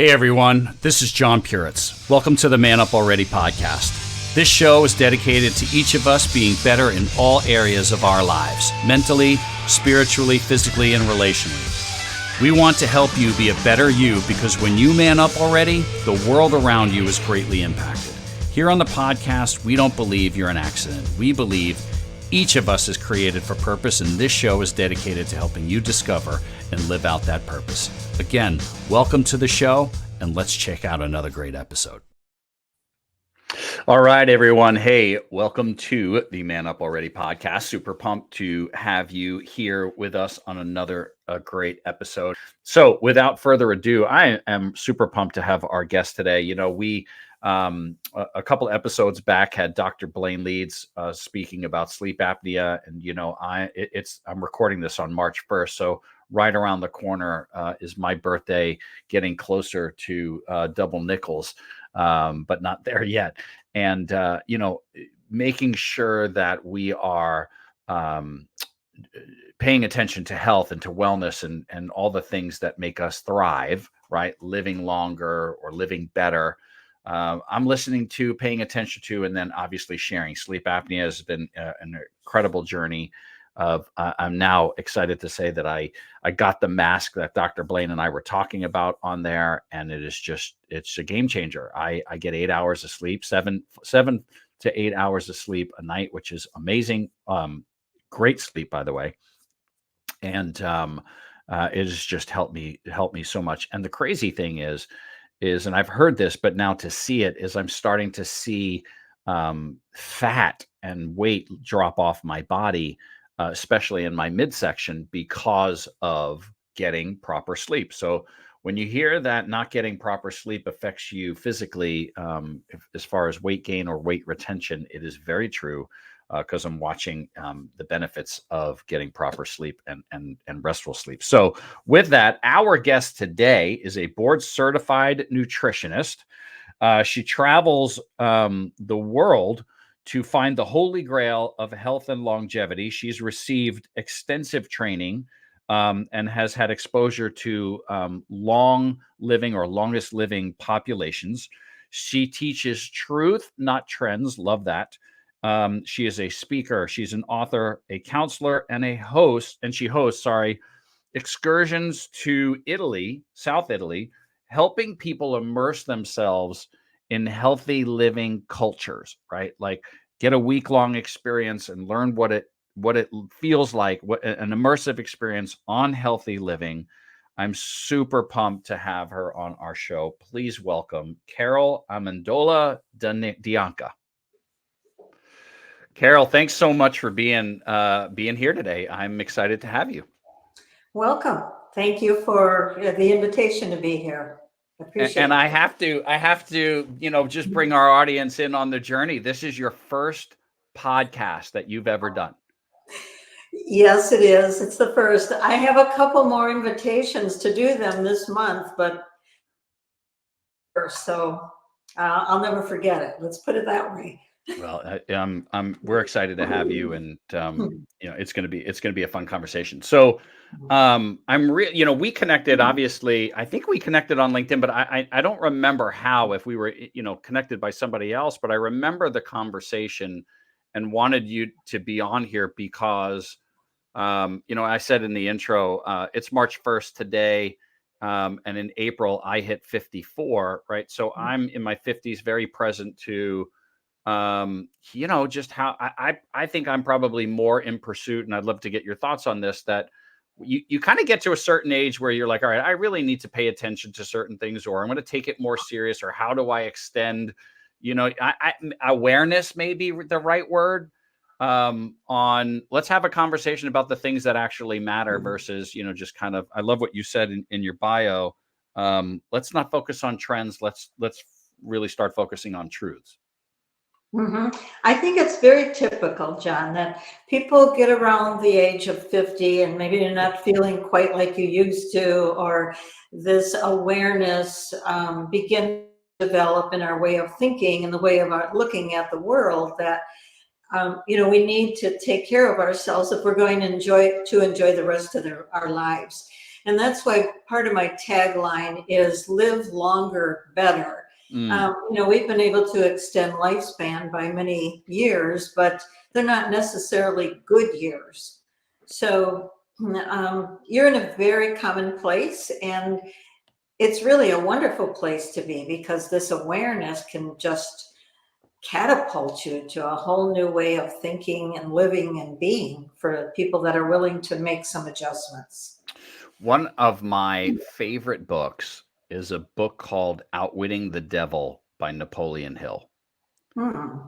Hey everyone, this is John Puritz. Welcome to the Man Up Already podcast. This show is dedicated to each of us being better in all areas of our lives, mentally, spiritually, physically, and relationally. We want to help you be a better you because when you man up already, the world around you is greatly impacted. Here on the podcast, we don't believe you're an accident. We believe each of us is created for purpose, and this show is dedicated to helping you discover and live out that purpose. Again, welcome to the show, and let's check out another great episode. All right, everyone. Hey, welcome to the Man Up Already podcast. Super pumped to have you here with us on another great episode. So without further ado, I am super pumped to have our guest today. You know, we a couple episodes back had Dr. Blaine Leeds speaking about sleep apnea, and you know, I'm recording this on March 1st, so right around the corner is my birthday, getting closer to double nickels, but not there yet. And you know, making sure that we are paying attention to health and to wellness and all the things that make us thrive, right? Living longer or living better. I'm listening to, paying attention to, and then obviously sharing. Sleep apnea has been an incredible journey. I'm now excited to say that I got the mask that Dr. Blaine and I were talking about on there, and it's a game changer. I get 8 hours of sleep, seven to 8 hours of sleep a night, which is amazing. Great sleep, by the way, and it has just helped me so much. And the crazy thing is, and I've heard this, but now to see it is I'm starting to see fat and weight drop off my body, especially in my midsection, because of getting proper sleep. So when you hear that not getting proper sleep affects you physically, as far as weight gain or weight retention, it is very true, because I'm watching the benefits of getting proper sleep and restful sleep. So with that, our guest today is a board certified nutritionist. She travels the world to find the holy grail of health and longevity. She's received extensive training and has had exposure to long living or longest living populations. She teaches truth, not trends. Love that. She is a speaker. She's an author, a counselor, and she hosts excursions to Italy, South Italy, helping people immerse themselves in healthy living cultures, right? Like get a week-long experience and learn what it feels like, what an immersive experience on healthy living. I'm super pumped to have her on our show. Please welcome Carol Amendola D'Anca. Carol, thanks so much for being here today. I'm excited to have you. Welcome. Thank you for the invitation to be here. Appreciate it. And I have to, you know, just bring our audience in on the journey. This is your first podcast that you've ever done. Yes, it is. It's the first. I have a couple more invitations to do them this month, but so I'll never forget it. Let's put it that way. Well, we're excited to have you, and you know, it's going to be a fun conversation. So, you know, we connected, obviously. I think we connected on LinkedIn, but I don't remember how, if we were, you know, connected by somebody else, but I remember the conversation and wanted you to be on here because, you know, I said in the intro, it's March 1st today. And in April, I hit 54, right? So I'm in my 50s, very present to, you know, just how I think I'm probably more in pursuit, and I'd love to get your thoughts on this, that you kind of get to a certain age where you're like, all right, I really need to pay attention to certain things, or I'm going to take it more serious, or how do I extend, you know, awareness may be the right word, on let's have a conversation about the things that actually matter versus, you know, just kind of, I love what you said in your bio. Let's not focus on trends. Let's really start focusing on truths. I think it's very typical, John, that people get around the age of 50 and maybe you're not feeling quite like you used to, or this awareness begin to develop in our way of thinking and the way of our looking at the world, that you know, we need to take care of ourselves if we're going to enjoy the rest of our lives. And that's why part of my tagline is live longer, better. Mm. We've been able to extend lifespan by many years, but they're not necessarily good years. So you're in a very common place, and it's really a wonderful place to be because this awareness can just catapult you to a whole new way of thinking and living and being for people that are willing to make some adjustments. One of my favorite books is a book called Outwitting the Devil by Napoleon Hill. Hmm.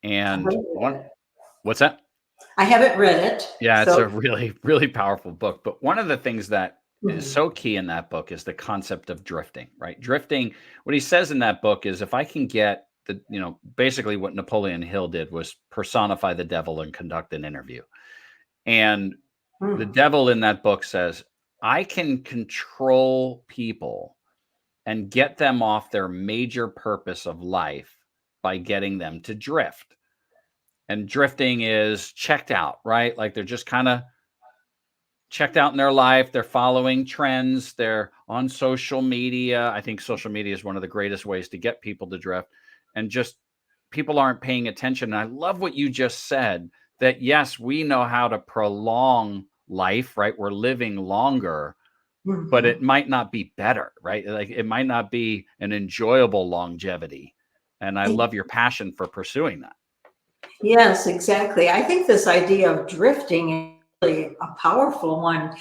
I And haven't read it. what's that? I haven't read it, Yeah, it's so. a really, really powerful book. But one of the things that is Mhm. so key in that book is the concept of drifting, right? Drifting, what he says in that book is if I can get basically what Napoleon Hill did was personify the devil and conduct an interview. And the Hmm. devil in that book says, I can control people and get them off their major purpose of life by getting them to drift. And drifting is checked out, right? Like they're just kind of checked out in their life. They're following trends. They're on social media. I think social media is one of the greatest ways to get people to drift. And just people aren't paying attention. And I love what you just said that, yes, we know how to prolong life, right? We're living longer, but Mhm. it might not be better, right? Like it might not be an enjoyable longevity. And I love your passion for pursuing that. Yes, exactly. I think this idea of drifting is really a powerful one.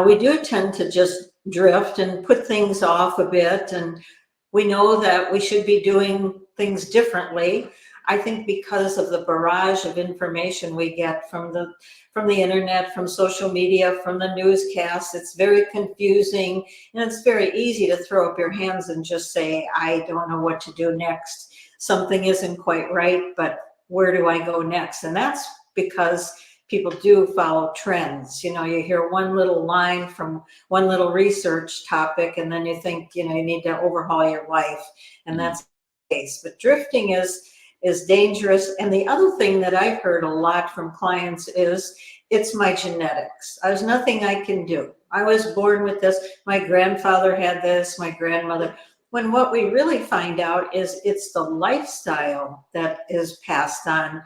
We do tend to just drift and put things off a bit, and we know that we should be doing things differently. I think because of the barrage of information we get from the internet, from social media, from the newscasts, it's very confusing, and it's very easy to throw up your hands and just say, "I don't know what to do next. Something isn't quite right, but where do I go next?" And that's because people do follow trends. You hear one little line from one little research topic, and then you think, you need to overhaul your life. And Mm. that's the case. But drifting is dangerous. And the other thing that I've heard a lot from clients is it's my genetics. There's nothing I can do. I was born with this. My grandfather had this, my grandmother. When what we really find out is it's the lifestyle that is passed on,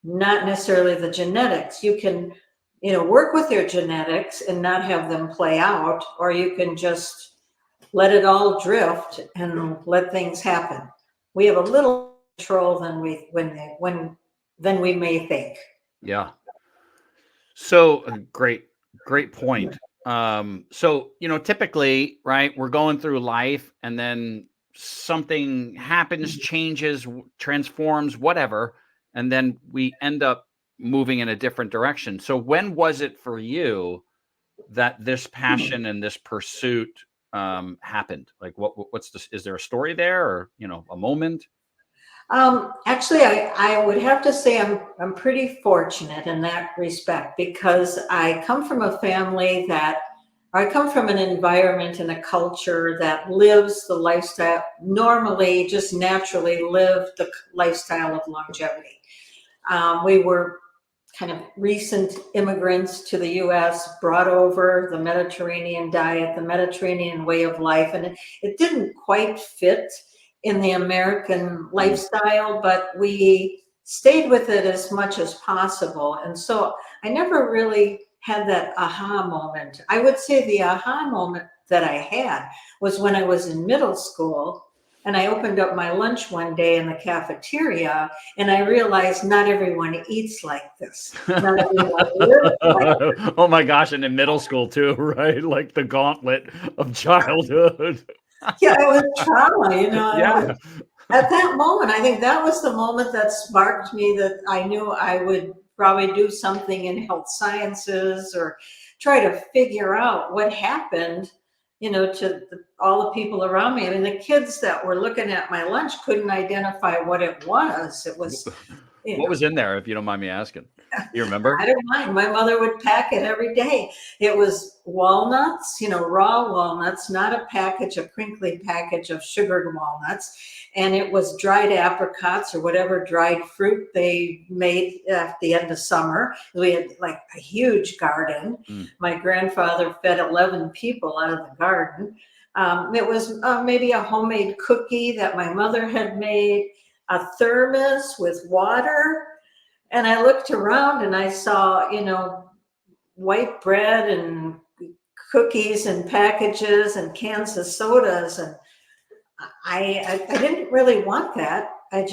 not necessarily the genetics. You can, work with your genetics and not have them play out, or you can just let it all drift and let things happen. We have a little control than we may think. Yeah. So great point. So typically, right, we're going through life and then something happens, changes, transforms, whatever, and then we end up moving in a different direction. So when was it for you that this passion and this pursuit happened? Like what's this? Is there a story there or, a moment? Actually, I would have to say I'm pretty fortunate in that respect because I come from a family I come from an environment and a culture that lives the lifestyle, normally just naturally live the lifestyle of longevity. We were kind of recent immigrants to the US, brought over the Mediterranean diet, the Mediterranean way of life, and it didn't quite fit in the American Mm. lifestyle, but we stayed with it as much as possible. And so I never really had that aha moment. I would say the aha moment that I had was when I was in middle school and I opened up my lunch one day in the cafeteria and I realized not everyone eats like this. Not everyone lives like Oh my gosh, and in middle school too, right? Like the gauntlet of childhood. Yeah, it was trauma. Yeah. At that moment, I think that was the moment that sparked me that I knew I would probably do something in health sciences or try to figure out what happened, to all the people around me. I mean, the kids that were looking at my lunch couldn't identify what it was. It was you What know. was in there, if you don't mind me asking? You remember? I don't mind. My mother would pack it every day. It was walnuts, raw walnuts, not a package, a crinkly package of sugared walnuts. And it was dried apricots or whatever dried fruit they made at the end of summer. We had like a huge garden. Mm. My grandfather fed 11 people out of the garden. It was maybe a homemade cookie that my mother had made, a thermos with water, and I looked around and I saw, white bread and cookies and packages and cans of sodas. And I didn't really want that. I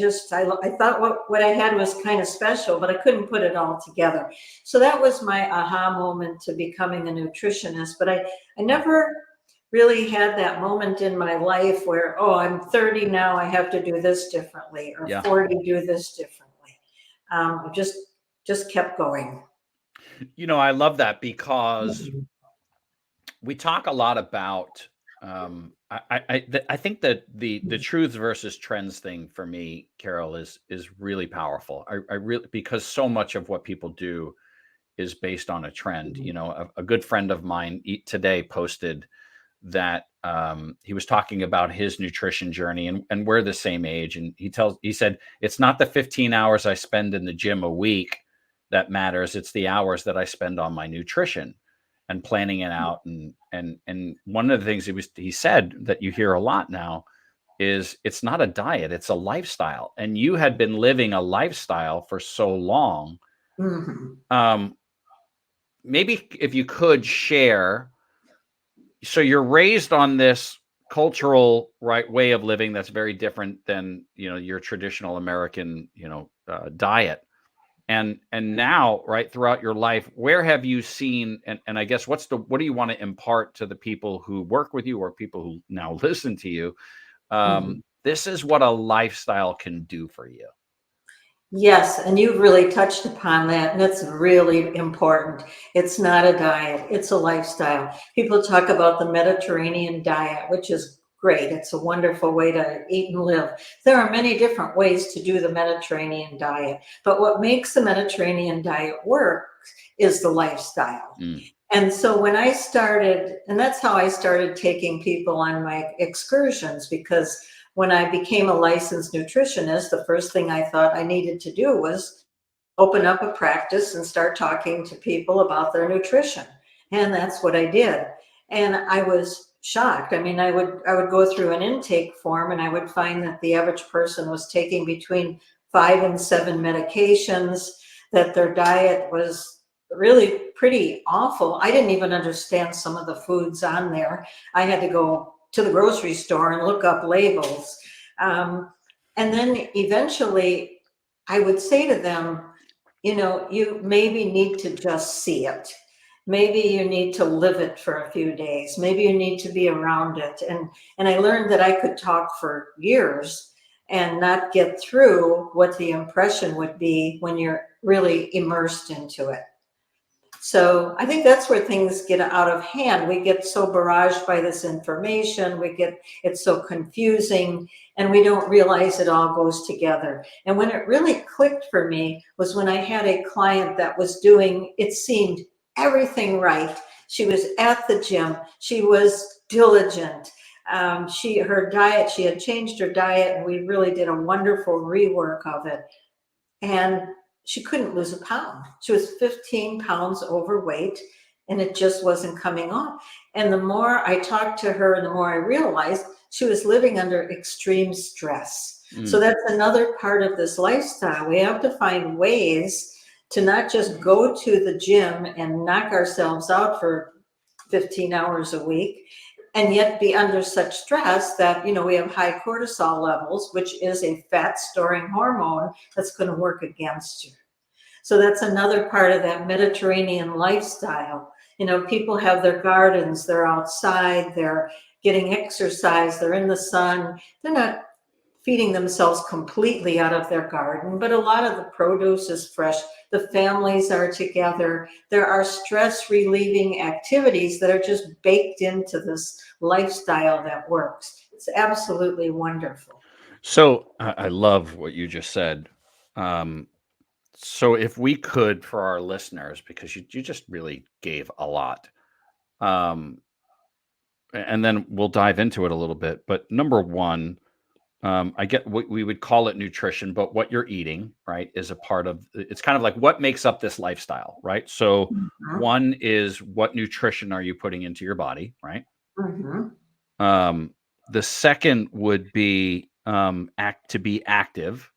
thought what I had was kind of special, but I couldn't put it all together. So that was my aha moment to becoming a nutritionist. But I never really had that moment in my life where, oh, I'm 30 now, I have to do this differently, or Yeah. 40, do this differently. Just kept going. I love that because we talk a lot about I think that the truths versus trends thing for me, Carol, is really powerful. I really, because so much of what people do is based on a trend. A good friend of mine today posted that he was talking about his nutrition journey, and we're the same age, and he said it's not the 15 hours I spend in the gym a week that matters, it's the hours that I spend on my nutrition and planning it out. And one of the things he said that you hear a lot now is it's not a diet, it's a lifestyle. And you had been living a lifestyle for so long. Mhm. Maybe if you could share, so you're raised on this cultural way of living that's very different than your traditional American diet, and now, right, throughout your life, where have you seen, and I guess what do you want to impart to the people who work with you or people who now listen to you? Mhm. This is what a lifestyle can do for you. Yes, and you've really touched upon that, and it's really important. It's not a diet, it's a lifestyle. People talk about the Mediterranean diet, which is great. It's a wonderful way to eat and live. There are many different ways to do the Mediterranean diet, but what makes the Mediterranean diet work is the lifestyle. Mm. And so when I started, and that's how I started taking people on my excursions, because when I became a licensed nutritionist, the first thing I thought I needed to do was open up a practice and start talking to people about their nutrition. And that's what I did. And I was shocked. I mean, I would go through an intake form and I would find that the average person was taking between 5 and 7 medications, that their diet was really pretty awful. I didn't even understand some of the foods on there. I had to go to the grocery store and look up labels. And then eventually I would say to them, you maybe need to just see it. Maybe you need to live it for a few days. Maybe you need to be around it. And I learned that I could talk for years and not get through what the impression would be when you're really immersed into it. So I think that's where things get out of hand. We get so barraged by this information, it's so confusing, and we don't realize it all goes together. And when it really clicked for me was when I had a client that was doing, it seemed, everything right. She was at the gym, she was diligent. Her diet, she had changed her diet, and we really did a wonderful rework of it. And she couldn't lose a pound. She was 15 pounds overweight, and it just wasn't coming off. And the more I talked to her, the more I realized she was living under extreme stress. So Mm. that's another part of this lifestyle. We have to find ways to not just go to the gym and knock ourselves out for 15 hours a week, and yet be under such stress that we have high cortisol levels, which is a fat storing hormone that's going to work against you. So that's another part of that Mediterranean lifestyle. People have their gardens, they're outside, they're getting exercise, they're in the sun. They're not feeding themselves completely out of their garden, but a lot of the produce is fresh. The families are together. There are stress relieving activities that are just baked into this lifestyle that works. It's absolutely wonderful. So I love what you just said. So if we could, for our listeners, because you just really gave a lot, um, and then we'll dive into it a little bit. But number one, I get what we would call it nutrition, but what you're eating, right, is a part of it's kind of like what makes up this lifestyle, right? So Mhm. one is what nutrition are you putting into your body, right? Mhm. Um, the second would be act to be active.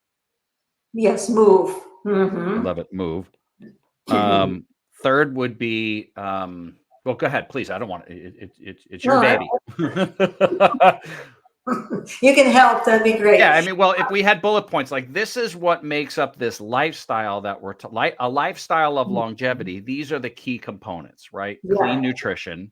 Yes, move. I Mhm. love it. Move. Um, third would be well, go ahead, please. I don't want it's your No, baby. you can help. That'd be Yeah, great. I mean, well, if we had bullet points, like this is what makes up this lifestyle that we're like a lifestyle of longevity. These are the key components, right? Clean Yeah. nutrition.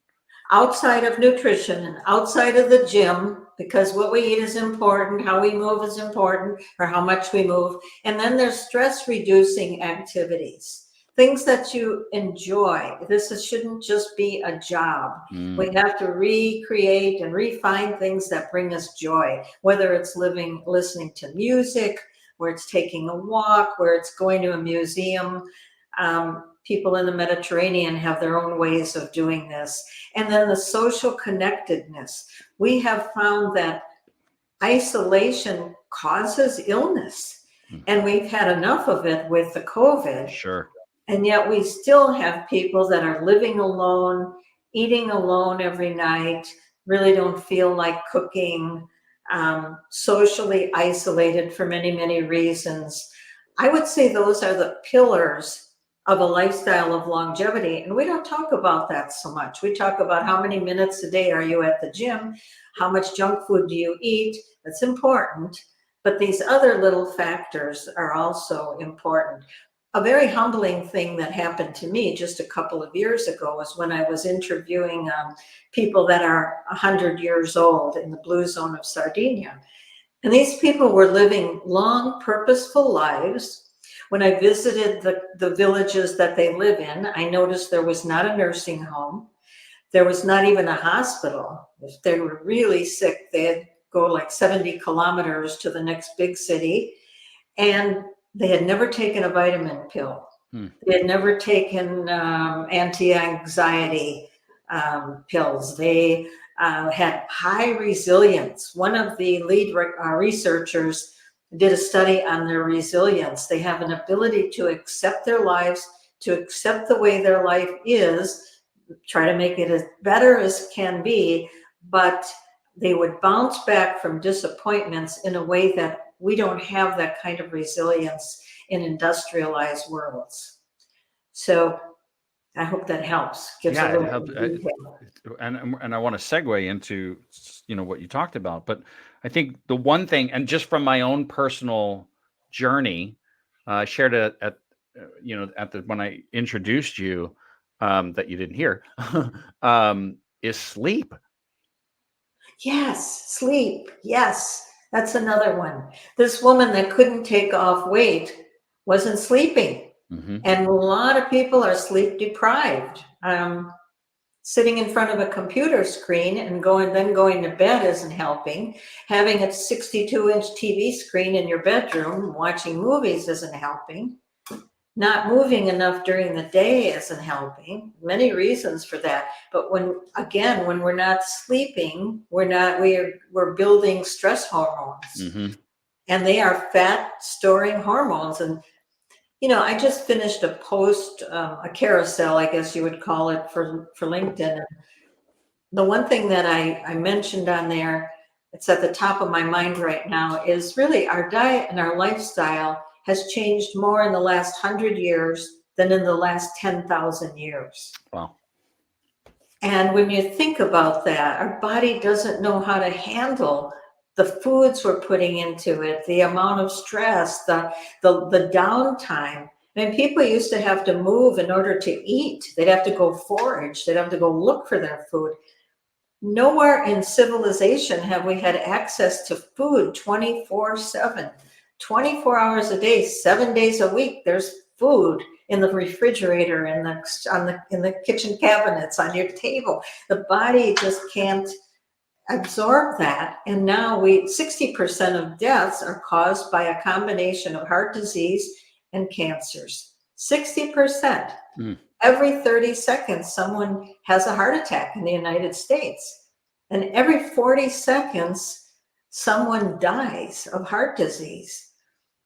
Outside of nutrition and outside of the gym, because what we eat is important, how we move is important, or how much we move. And then there's stress reducing activities, things that you enjoy. Shouldn't just be a job. We Mm, have to recreate and refine things that bring us joy, whether it's listening to music, where it's taking a walk, where it's going to a museum. People in the Mediterranean have their own ways of doing this. And then the social connectedness. We have found that isolation causes illness, mm, and we've had enough of it with the COVID. sure. And yet we still have people that are living alone, eating alone every night, really don't feel like cooking, socially isolated for many, many reasons. I would say those are the pillars of a lifestyle of longevity. And we don't talk about that so much. We talk about how many minutes a day are you at the gym? How much junk food do you eat? That's important. But these other little factors are also important. A very humbling thing that happened to me just a couple of years ago was when I was interviewing people that are 100 years old in the blue zone of Sardinia. And these people were living long, purposeful lives. When I visited the villages that they live in, I noticed there was not a nursing home. There was not even a hospital. If they were really sick, they'd go like 70 kilometers to the next big city. And they had never taken a vitamin pill. Mm, They had never taken anti-anxiety pills. They had high resilience. One of the lead researchers did a study on their resilience. They have an ability to accept their lives, to accept the way their life is, try to make it as better as can be, but they would bounce back from disappointments in a way that we don't have that kind of resilience in industrialized worlds. So I hope that helps, gives a yeah, it little helps. more detail. And I want to segue into what you talked about, but I think the one thing, and just from my own personal journey, I shared it at the when I introduced you, that you didn't hear, is sleep. Yes, sleep. Yes, that's another one. This woman that couldn't take off weight wasn't sleeping. Hmm. And a lot of people are sleep deprived. Sitting in front of a computer screen and going to bed isn't helping. Having a 62-inch TV screen in your bedroom watching movies isn't helping. Not moving enough during the day isn't helping. Many reasons for that. But when we're not sleeping, we're building stress hormones. Hmm. And they are fat storing hormones. And I just finished a post, a carousel, I guess you would call it, for LinkedIn. The one thing that I mentioned on there, it's at the top of my mind right now, is really our diet and our lifestyle has changed more in the last 100 years than in the last 10,000 years. Wow. And when you think about that, our body doesn't know how to handle the foods we're putting into it, the amount of stress, the downtime. I mean, people used to have to move in order to eat. They'd have to go forage. They'd have to go look for their food. Nowhere in civilization have we had access to food 24/7, 24 hours a day, 7 days a week. There's food in the refrigerator, in the kitchen cabinets, on your table. The body just can't absorb that. And now 60% of deaths are caused by a combination of heart disease and cancers. 60%. Mm. Every 30 seconds, someone has a heart attack in the United States. And every 40 seconds, someone dies of heart disease.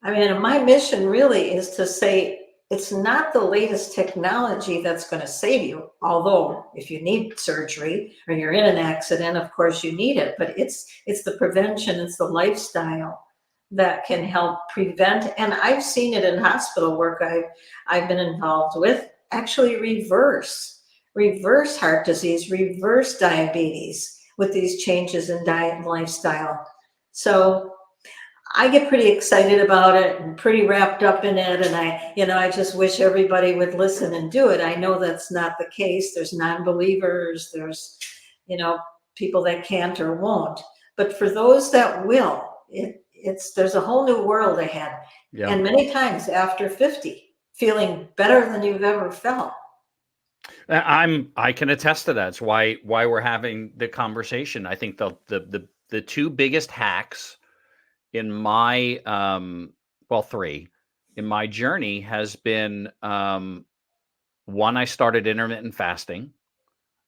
I mean, my mission really is to say it's not the latest technology that's going to save you. Although if you need surgery or you're in an accident, of course you need it, but it's the prevention, it's the lifestyle that can help prevent. And I've seen it in hospital work I've been involved with, actually reverse heart disease, reverse diabetes with these changes in diet and lifestyle. So I get pretty excited about it and pretty wrapped up in it. And I just wish everybody would listen and do it. I know that's not the case. There's non-believers, there's, people that can't or won't. But for those that will, there's a whole new world ahead. Yeah. And many times after 50, feeling better than you've ever felt. I can attest to that. It's why we're having the conversation. I think the two biggest hacks in my three in my journey has been one, I started intermittent fasting.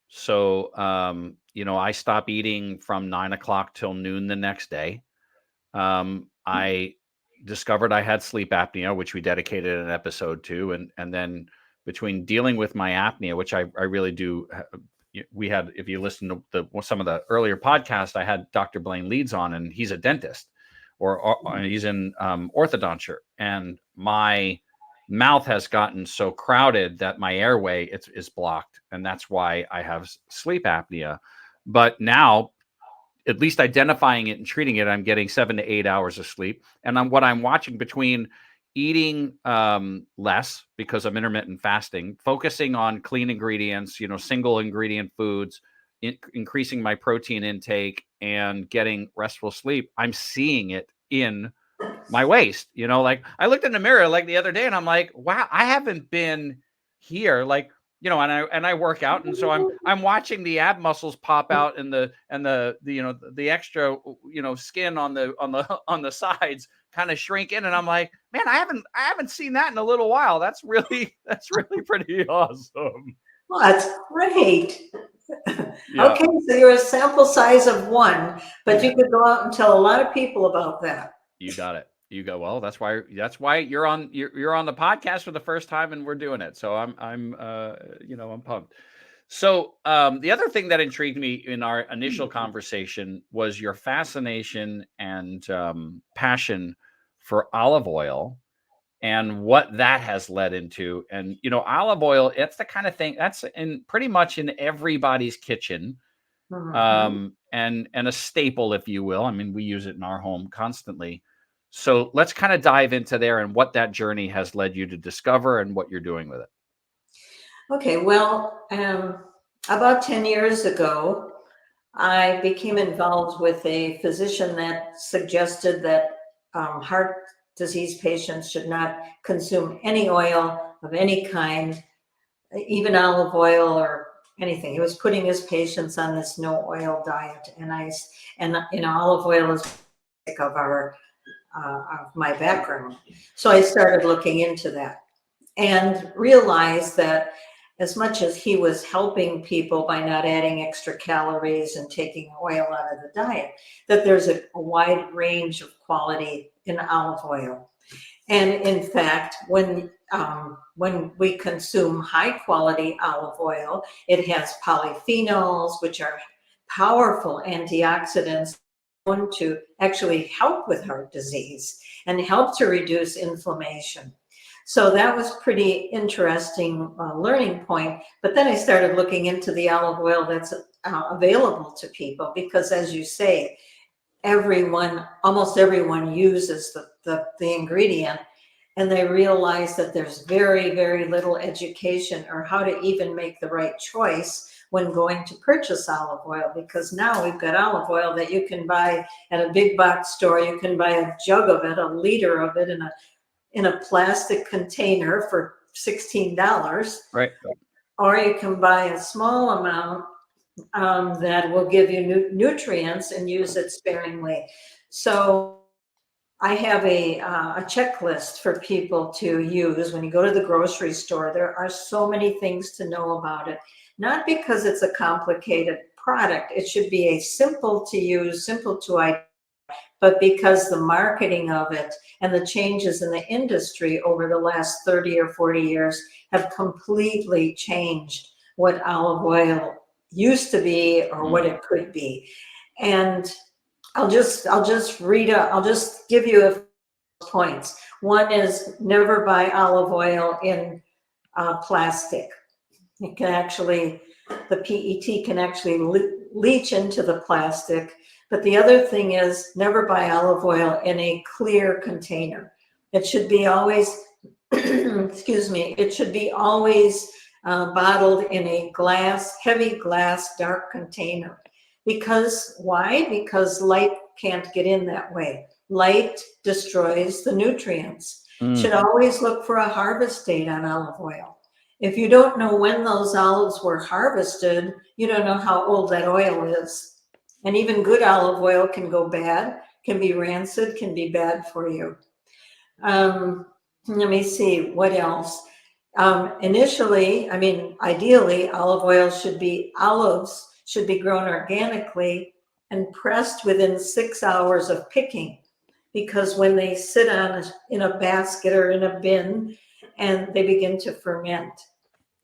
So I stop eating from 9 o'clock till noon the next day. I discovered I had sleep apnea, which we dedicated an episode to, and then between dealing with my apnea, which I really do. We had, if you listen to some of the earlier podcasts, I had Dr. Blaine Leeds on, and he's a dentist, or he's in orthodonture, and my mouth has gotten so crowded that my airway is blocked, and that's why I have sleep apnea. But now, at least identifying it and treating it, I'm getting 7 to 8 hours of sleep. And what I'm watching between eating less because I'm intermittent fasting, focusing on clean ingredients, single ingredient foods, increasing my protein intake, and getting restful sleep, I'm seeing it in my waist. Like I looked in the mirror like the other day and I'm like, wow, I haven't been here. Like, and I work out, and so I'm watching the ab muscles pop out, and the the extra skin on the sides kind of shrink in, and I'm like, man, I haven't seen that in a little while. That's really pretty awesome. Well, that's great. Yeah. Okay, so you're a sample size of one, but you could go out and tell a lot of people about that. You got it. You go, well, that's why you're on the podcast for the first time, and we're doing it. So I'm pumped. So the other thing that intrigued me in our initial conversation was your fascination and passion for olive oil and what that has led into. And olive oil, it's the kind of thing that's pretty much in everybody's kitchen. Mhm. And a staple, if you will. I mean, we use it in our home constantly. So let's kind of dive into there and what that journey has led you to discover and what you're doing with it. Okay, well, about 10 years ago, I became involved with a physician that suggested that heart disease patients should not consume any oil of any kind, even olive oil or anything. He was putting his patients on this no oil diet, and olive oil is of my background. So I started looking into that and realized that as much as he was helping people by not adding extra calories and taking oil out of the diet, that there's a wide range of quality in olive oil. And in fact, when we consume high quality olive oil, it has polyphenols, which are powerful antioxidants to actually help with heart disease and help to reduce inflammation. So that was pretty interesting learning point. But then I started looking into the olive oil that's available to people, because as you say, almost everyone uses the ingredient, and they realize that there's very, very little education or how to even make the right choice when going to purchase olive oil, because now we've got olive oil that you can buy at a big box store. You can buy a jug of it, a liter of it in a plastic container for $16. Right. Or you can buy a small amount that will give you nutrients, and use it sparingly. So I have a checklist for people to use when you go to the grocery store. There are so many things to know about it, not because it's a complicated product. It should be a simple to use, simple to identify, but because the marketing of it and the changes in the industry over the last 30 or 40 years have completely changed what olive oil used to be or what it could be. And I'll just I'll just give you a points. One is never buy olive oil in plastic. It can actually, the PET can actually leach into the plastic. But the other thing is never buy olive oil in a clear container. It should be always, excuse me, it should be always bottled in a glass, heavy glass, dark container. Because why? Because light can't get in that way. Light destroys the nutrients. Should always look for a harvest date on olive oil. If you don't know when those olives were harvested, you don't know how old that oil is. And even good olive oil can go bad, can be rancid, can be bad for you. Let me see, what else? Initially, I mean, ideally, olives should be grown organically and pressed within 6 hours of picking, because when they sit in a basket or in a bin and they begin to ferment,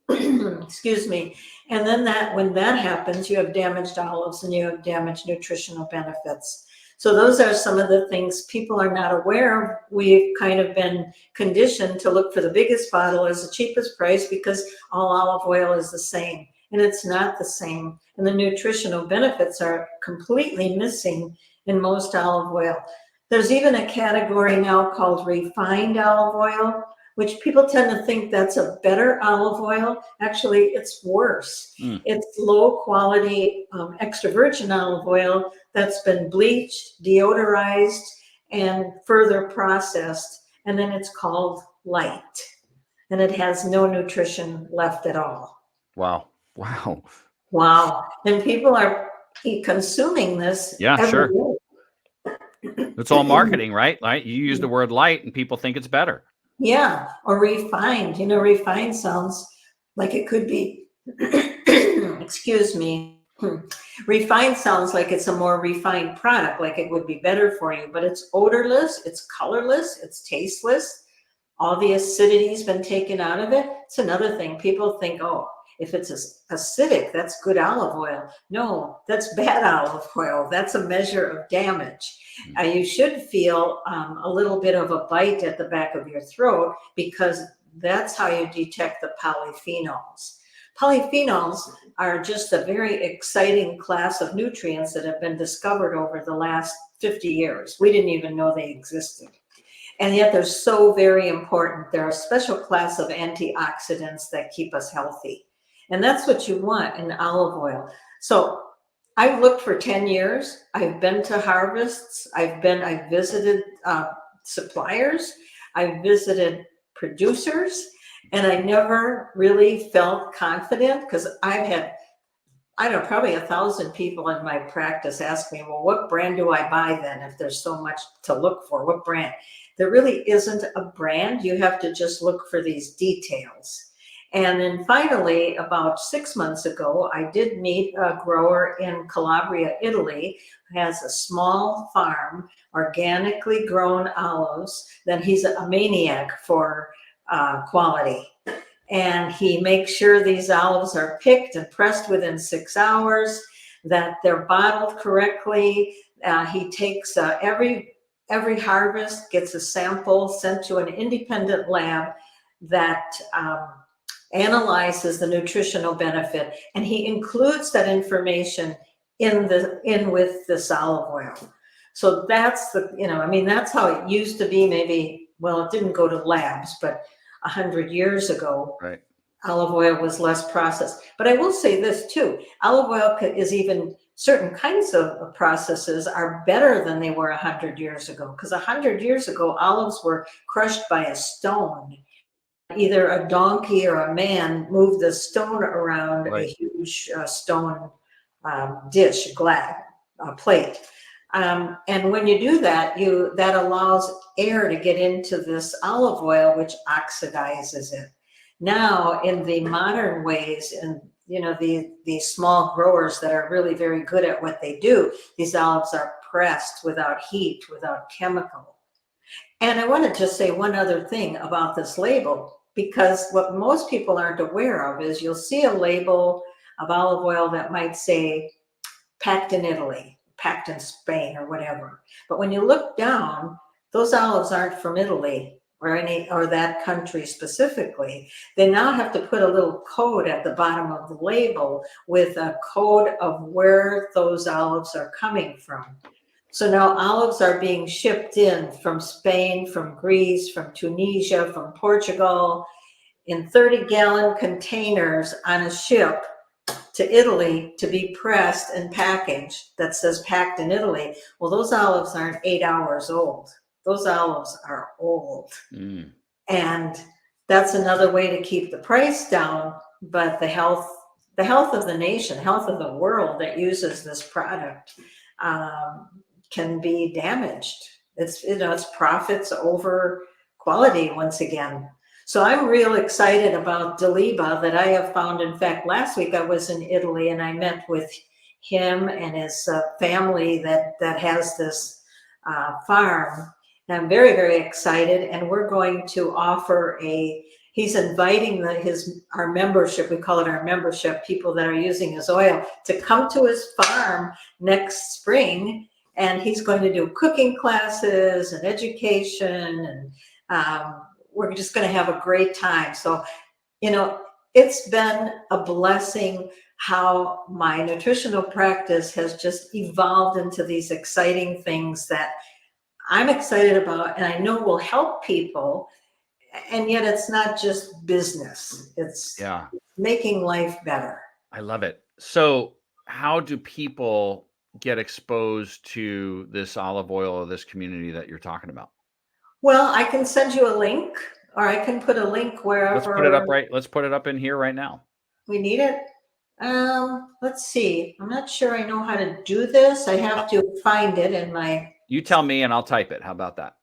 excuse me, and then when that happens, you have damaged olives and you have damaged nutritional benefits. So those are some of the things people are not aware of. We've kind of been conditioned to look for the biggest bottle as the cheapest price because all olive oil is the same, and it's not the same. And the nutritional benefits are completely missing in most olive oil. There's even a category now called refined olive oil, which people tend to think that's a better olive oil. Actually, it's worse. It's low quality extra virgin olive oil that's been bleached, deodorized, and further processed. And then it's called light. And it has no nutrition left at all. Wow. Wow. Wow. And people are consuming this every day. It's all marketing, right? Right. You use the word light and people think it's better. Yeah. Or refined. You know, refined sounds like it could be, excuse me. Refined sounds like it's a more refined product, like it would be better for you, but it's odorless, it's colorless, it's tasteless. All the acidity's been taken out of it. It's another thing. People think, oh, if it's acidic, that's good olive oil. No, that's bad olive oil. That's a measure of damage. You should feel a little bit of a bite at the back of your throat, because that's how you detect the polyphenols. Polyphenols are just a very exciting class of nutrients that have been discovered over the last 50 years. We didn't even know they existed. And yet they're so very important. They're a special class of antioxidants that keep us healthy. And that's what you want in olive oil. So I've looked for 10 years. I've been to harvests. I've visited suppliers. I've visited producers. And I never really felt confident, because I've had, I don't know, probably 1,000 people in my practice ask me, well, what brand do I buy then if there's so much to look for? What brand? There really isn't a brand. You have to just look for these details. And then finally, about 6 months ago, I did meet a grower in Calabria, Italy, who has a small farm, organically grown olives. Then he's a maniac for quality. And he makes sure these olives are picked and pressed within 6 hours, that they're bottled correctly. He takes every harvest, gets a sample sent to an independent lab that analyzes the nutritional benefit, and he includes that information in with this olive oil. So that's that's how it used to be. Maybe, well, it didn't go to labs, but 100 years ago, right, olive oil was less processed. But I will say this too: olive oil is even, certain kinds of processes are better than they were 100 years ago. Because 100 years ago, olives were crushed by a stone. Either a donkey or a man moved the stone around a huge stone dish, plate. And when you do that, that allows air to get into this olive oil, which oxidizes it. Now, in the modern ways, and these small growers that are really very good at what they do, these olives are pressed without heat, without chemical. And I want to just say one other thing about this label, because what most people aren't aware of is you'll see a label of olive oil that might say packed in Italy, packed in Spain, or whatever. But when you look down, those olives aren't from Italy or that country specifically. They now have to put a little code at the bottom of the label with a code of where those olives are coming from. So now olives are being shipped in from Spain, from Greece, from Tunisia, from Portugal, in 30-gallon containers on a ship to Italy to be pressed and packaged that says packed in Italy. Well, those olives aren't 8 hours old. Those olives are old. And that's another way to keep the price down, but the health of the nation, health of the world that uses this product can be damaged. It's profits over quality once again. So I'm real excited about Deliba that I have found. In fact, last week I was in Italy and I met with him and his family that has this farm. And I'm very, very excited. And we're going to offer he's inviting our membership, we call it our membership, people that are using his oil, to come to his farm next spring. And he's going to do cooking classes and education, and we're just going to have a great time. So, it's been a blessing how my nutritional practice has just evolved into these exciting things that I'm excited about and I know will help people. And yet it's not just business. It's making life better. I love it. So how do people get exposed to this olive oil or this community that you're talking about? Well, I can send you a link, or I can put a link wherever. Let's put it up Let's put it up in here right now. We need it. Let's see. I'm not sure I know how to do this. I have to find it in my. You tell me and I'll type it. How about that?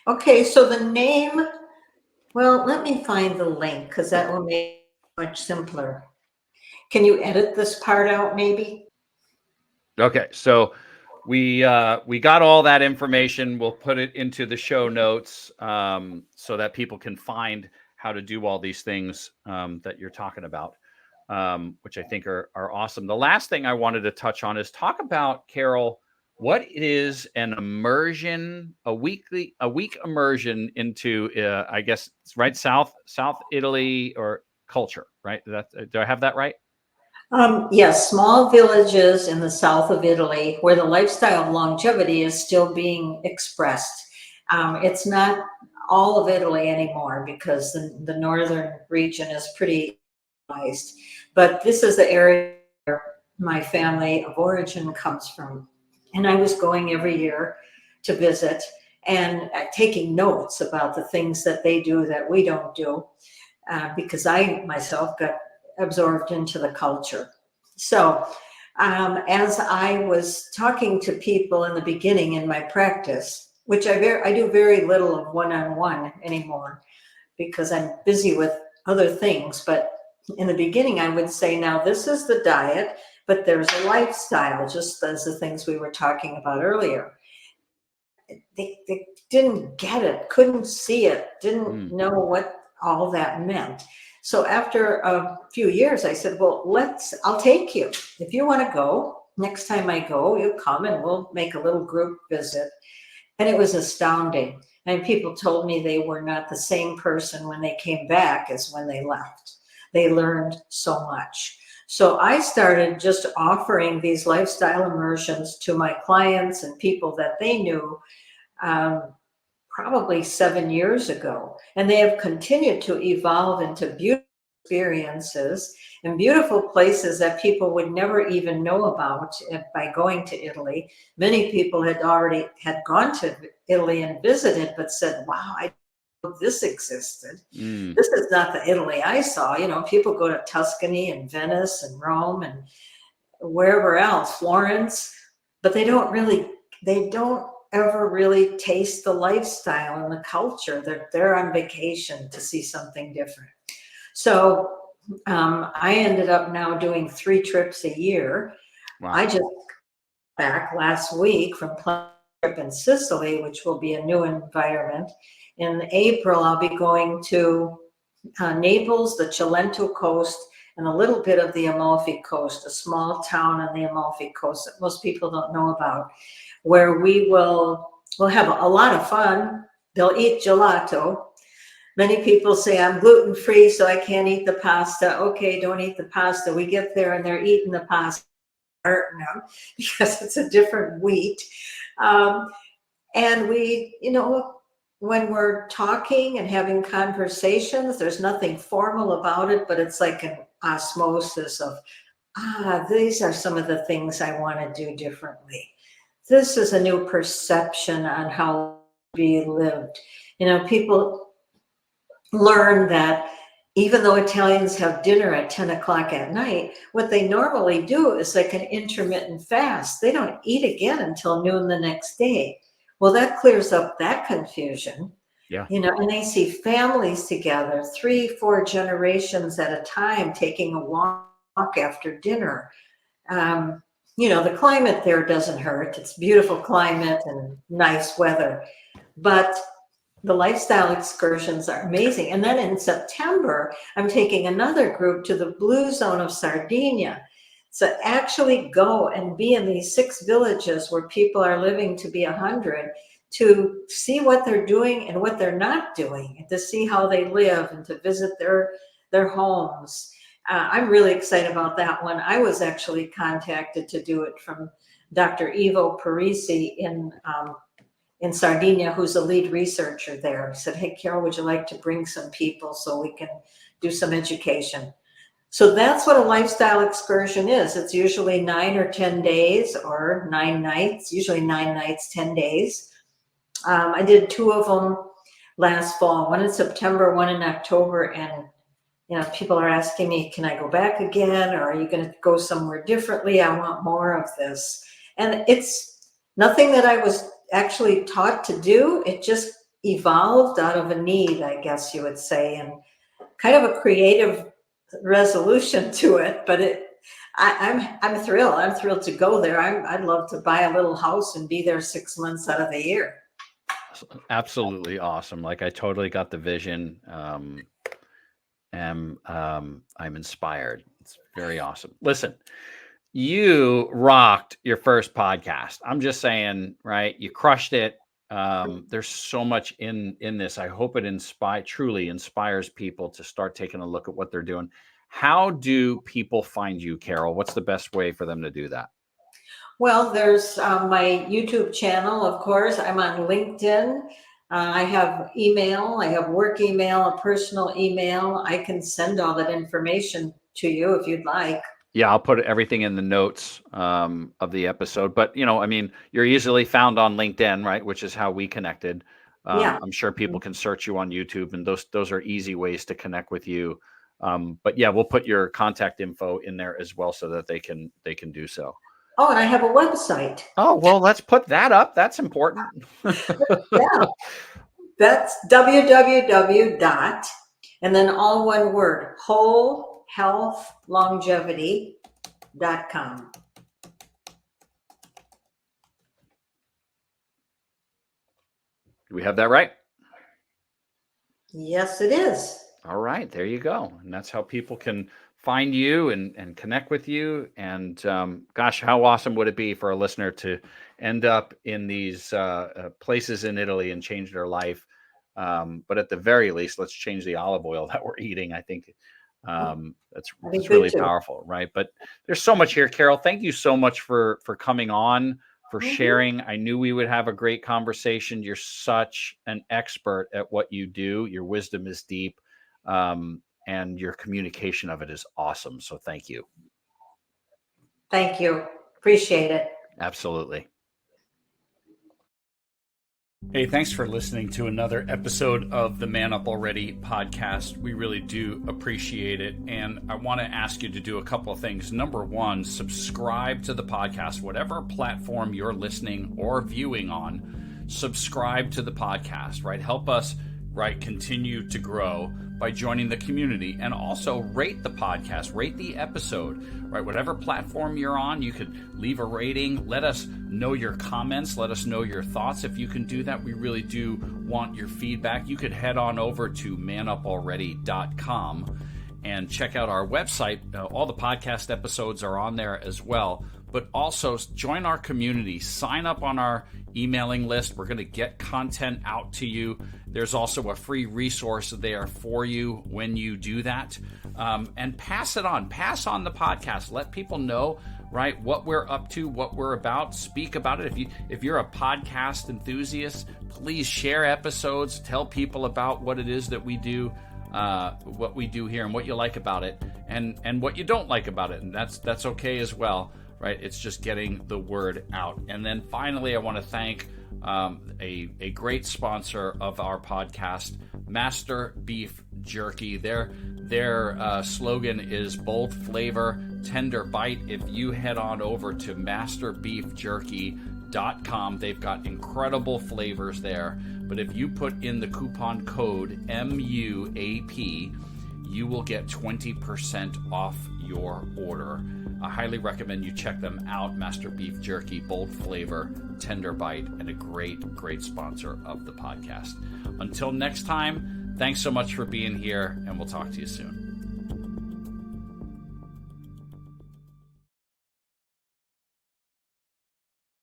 Okay, so the name. Well, let me find the link because that will make it much simpler. Can you edit this part out, maybe? Okay, so we got all that information. We'll put it into the show notes so that people can find how to do all these things that you're talking about, which I think are awesome. The last thing I wanted to touch on is talk about, Carol, what is an immersion, a week immersion into, I guess, right, South Italy or culture, right? Do I have that right? Yes, small villages in the south of Italy where the lifestyle of longevity is still being expressed. It's not all of Italy anymore because the northern region is pretty civilized, but this is the area where my family of origin comes from. And I was going every year to visit and taking notes about the things that they do that we don't do, because I myself got absorbed into the culture. So as I was talking to people in the beginning in my practice, which I do very little of one-on-one anymore because I'm busy with other things, but in the beginning I would say, now this is the diet, but there's a lifestyle, just as the things we were talking about earlier. They didn't get it, couldn't see it, didn't know what all that meant. So after a few years, I said, well, I'll take you. If you want to go, next time I go, you come and we'll make a little group visit. And it was astounding. And people told me they were not the same person when they came back as when they left. They learned so much. So I started just offering these lifestyle immersions to my clients and people that they knew probably 7 years ago. And they have continued to evolve into beautiful experiences and beautiful places that people would never even know about by going to Italy. Many people had gone to Italy and visited, but said, wow, I didn't know this existed. This is not the Italy I saw. People go to Tuscany and Venice and Rome, and wherever else, Florence, but they don't ever really taste the lifestyle and the culture. They're on vacation to see something different. So I ended up now doing 3 trips a year. Wow. I just back last week from a trip in Sicily, which will be a new environment. In April, I'll be going to Naples, the Cilento coast, and a little bit of the Amalfi Coast, a small town on the Amalfi Coast that most people don't know about, where we'll have a lot of fun. They'll eat gelato. Many people say, I'm gluten-free, so I can't eat the pasta. Okay, don't eat the pasta. We get there and they're eating the pasta because it's a different wheat. And we, when we're talking and having conversations, there's nothing formal about it, but it's like an osmosis of, these are some of the things I want to do differently. This is a new perception on how to be lived. People learn that even though Italians have dinner at 10 o'clock at night, what they normally do is like an intermittent fast. They don't eat again until noon the next day. Well, that clears up that confusion. Yeah. And they see families together, 3, 4 generations at a time, taking a walk after dinner. The climate there doesn't hurt. It's beautiful climate and nice weather. But the lifestyle excursions are amazing. And then in September, I'm taking another group to the blue zone of Sardinia. So actually go and be in these 6 villages where people are living to be 100, to see what they're doing and what they're not doing, and to see how they live and to visit their homes. I'm really excited about that one. I was actually contacted to do it from Dr. EVOO Parisi in Sardinia, who's a lead researcher there. He said, hey, Carol, would you like to bring some people so we can do some education? So that's what a lifestyle excursion is. It's usually 9 or 10 days or 9 nights, usually 9 nights, 10 days. I did 2 of them last fall, one in September, one in October. And, people are asking me, can I go back again? Or are you going to go somewhere differently? I want more of this. And it's nothing that I was actually taught to do. It just evolved out of a need, I guess you would say, and kind of a creative resolution to it. But I'm thrilled. I'm thrilled to go there. I'd love to buy a little house and be there 6 months out of the year. Absolutely awesome. Like, I totally got the vision. I'm inspired. It's very awesome. Listen, you rocked your first podcast. I'm just saying, right? You crushed it. There's so much in this. I hope it truly inspires people to start taking a look at what they're doing. How do people find you, Carol? What's the best way for them to do that? Well, there's my YouTube channel, of course. I'm on LinkedIn. I have email. I have work email, a personal email. I can send all that information to you if you'd like. Yeah, I'll put everything in the notes of the episode. But, you're easily found on LinkedIn, right? Which is how we connected. Yeah. I'm sure people can search you on YouTube, and those are easy ways to connect with you. But yeah, we'll put your contact info in there as well so that they can do so. Oh, and I have a website. Oh, well, let's put that up. That's important. Yeah. That's www. And then all one word, wholehealthlongevity.com. Do we have that right? Yes, it is. All right, there you go. And that's how people can find you and connect with you. And gosh, how awesome would it be for a listener to end up in these places in Italy and change their life? But at the very least, let's change the olive oil that we're eating. I think that's really powerful, right? But there's so much here, Carol. Thank you so much for coming on, for sharing. I knew we would have a great conversation. You're such an expert at what you do. Your wisdom is deep. And your communication of it is awesome. So thank you. Thank you. Appreciate it. Absolutely. Hey, thanks for listening to another episode of the Man Up Already podcast. We really do appreciate it. And I want to ask you to do a couple of things. Number one, subscribe to the podcast, whatever platform you're listening or viewing on, subscribe to the podcast, right? Help us, right, continue to grow by joining the community, and also rate the podcast, rate the episode, right? Whatever platform you're on, you could leave a rating. Let us know your comments. Let us know your thoughts. If you can do that, we really do want your feedback. You could head on over to manupalready.com and check out our website. All the podcast episodes are on there as well. But also join our community. Sign up on our emailing list. We're going to get content out to you. There's also a free resource there for you when you do that. And pass it on. Pass on the podcast. Let people know, right, what we're up to, what we're about. Speak about it. If you're a podcast enthusiast, please share episodes. Tell people about what it is that we do. What we do here and what you like about it, and what you don't like about it, and that's okay as well, right? It's just getting the word out. And then finally, I want to thank a great sponsor of our podcast, Master Beef Jerky. Their slogan is bold flavor, tender bite. If you head on over to masterbeefjerky.com, they've got incredible flavors there. But if you put in the coupon code MUAP, you will get 20% off your order. I highly recommend you check them out. Master Beef Jerky, bold flavor, tender bite, and a great sponsor of the podcast. Until next time, thanks so much for being here, and we'll talk to you soon.